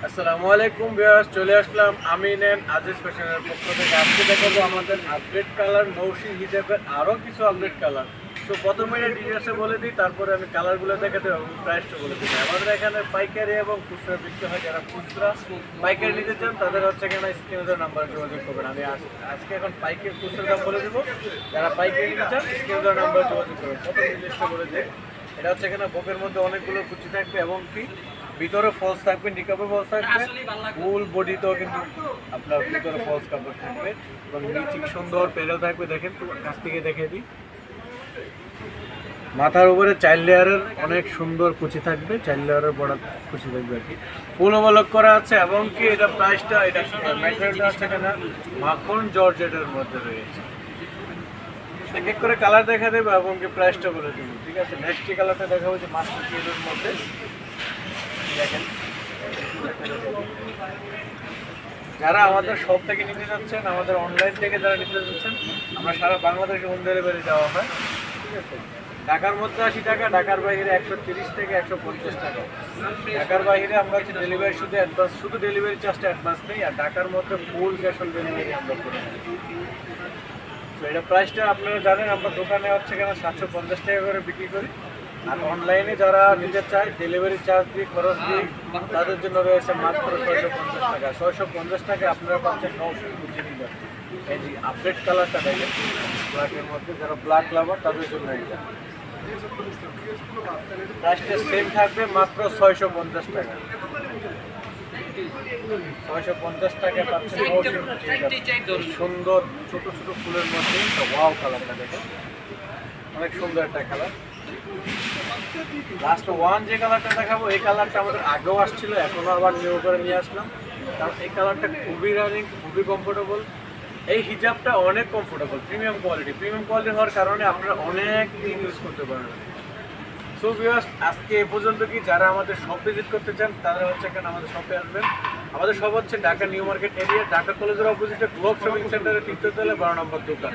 আসসালামু আলাইকুম ভিউয়ার্স, চলে আসলাম আমিন এন্ড আজিজ ফ্যাশনের পক্ষ থেকে। আজকে দেখাবো আমাদের আপডেট কালার নৌশি হিজাবের আরও কিছু আপডেট কালার। তো প্রথমে এটা ডিটেলসে বলে দিই, তারপরে আমি কালারগুলো দেখাতে এবং প্রাইসটা বলে দিই। আমাদের এখানে পাইকারি এবং খুচরা বিক্রি হয়। যারা খুচরা পাইকারি নিতে চান তাদের হচ্ছে এখানে স্ক্রিনে নাম্বারে যোগাযোগ করবেন। আমি আজকে এখন পাইকারি খুচরা দাম বলে দেবো। যারা পাইকারি নিতে চান স্ক্রিনে নাম্বারে যোগাযোগ করবেন। প্রথম জিনিসটা বলে দিই, এটা হচ্ছে এখানে বুকের মধ্যে অনেকগুলো কুচি থাকবে এবং কি ভিতরে ফলস থাকবে, নিকাপে ফলস থাকবে, ফুল বডিতেও কিন্তু আপনার ভিতরে ফলস কাপড় থাকবে এবং নিচে সুন্দর প্যানেল থাকবে। দেখেন তো কাছ থেকে দেখে দিই, মাথার উপরে 4 লেয়ারের অনেক সুন্দর কুচি থাকবে, 4 লেয়ারের বড় কুচি থাকবে আর কি, ফুল ওভারলক করা আছে। এবং কি এটা প্রাইসটা, এটা ম্যাটেরিয়ালটা হচ্ছে এখানে মাখন জর্জেটের মধ্যে রয়েছে। এক এক করে কালার দেখা দেবে এবং কি প্রাইসটা বলে দেবো, ঠিক আছে। নেক্সট কালারটা দেখাবো যে মাস্টার কিউবের মধ্যে। দেখেন, যারা আমাদের শপ থেকে নিতে যাচ্ছেন, আমাদের অনলাইন থেকে যারা নিতে যাচ্ছেন, আমরা সারা বাংলাদেশে হোম ডেলিভারি দেওয়া হয়, ঠিক আছে। ঢাকার মধ্যে 80 টাকা, ঢাকার বাইরে 130 থেকে 150 টাকা। ঢাকার বাইরে আমরা হচ্ছে ডেলিভারি শুধু অ্যাডভান্স, শুধু ডেলিভারি চার্জটা অ্যাডভান্স নেই, আর ঢাকার মধ্যে ফুল ক্যাশ অন ডেলিভারি আমরা করে থাকি। তো এটা প্রাইসটা আপনারা জানেন, আমরা দোকানে হচ্ছে কেন 750 টাকা করে বিক্রি করি। আর অনলাইনে যারা নিতে চায় ডেলিভারি চার্জ দিয়ে, খরচ দিয়ে, তাদের জন্য রয়েছে মাত্র 650 টাকা। 650 টাকায় আপনারা পাচ্ছেন 900 নিবেন। এই যে আপডেট কালারটা দেখেন ব্ল্যাকের মধ্যে, যারা ব্ল্যাক লাভার তাদের জন্য এটা প্রাইসটা সেম থাকবে, মাত্র 650 টাকা। 650 টাকা পাচ্ছেন সুন্দর ছোট ছোট ফুলের মধ্যে। ওয়াও কালারটা দেখেন, অনেক সুন্দর একটা কালার। লাস্ট ওয়ান যে কালারটা দেখাবো, এই কালারটা আমাদের আগেও আসছিল, এখনও আবার নিউ করে নিয়ে আসলাম, কারণ এই কালারটা খুবই রানিং, খুবই কমফোর্টেবল। এই হিজাবটা অনেক কমফোর্টেবল, প্রিমিয়াম কোয়ালিটি হওয়ার কারণে আপনারা অনেক ইউজ করতে পারবেন। সো ভিউয়ার্স, আজকে এ পর্যন্ত কি, যারা আমাদের শপ ভিজিট করতে চান তারা হচ্ছে এখানে আমাদের শপে আসবেন। আমাদের শপ হচ্ছে Dhaka new market area, Dhaka কলেজের অপোজিটে গ্লোব শপিং সেন্টারের 3য় তলায় 12 নম্বর দোকান।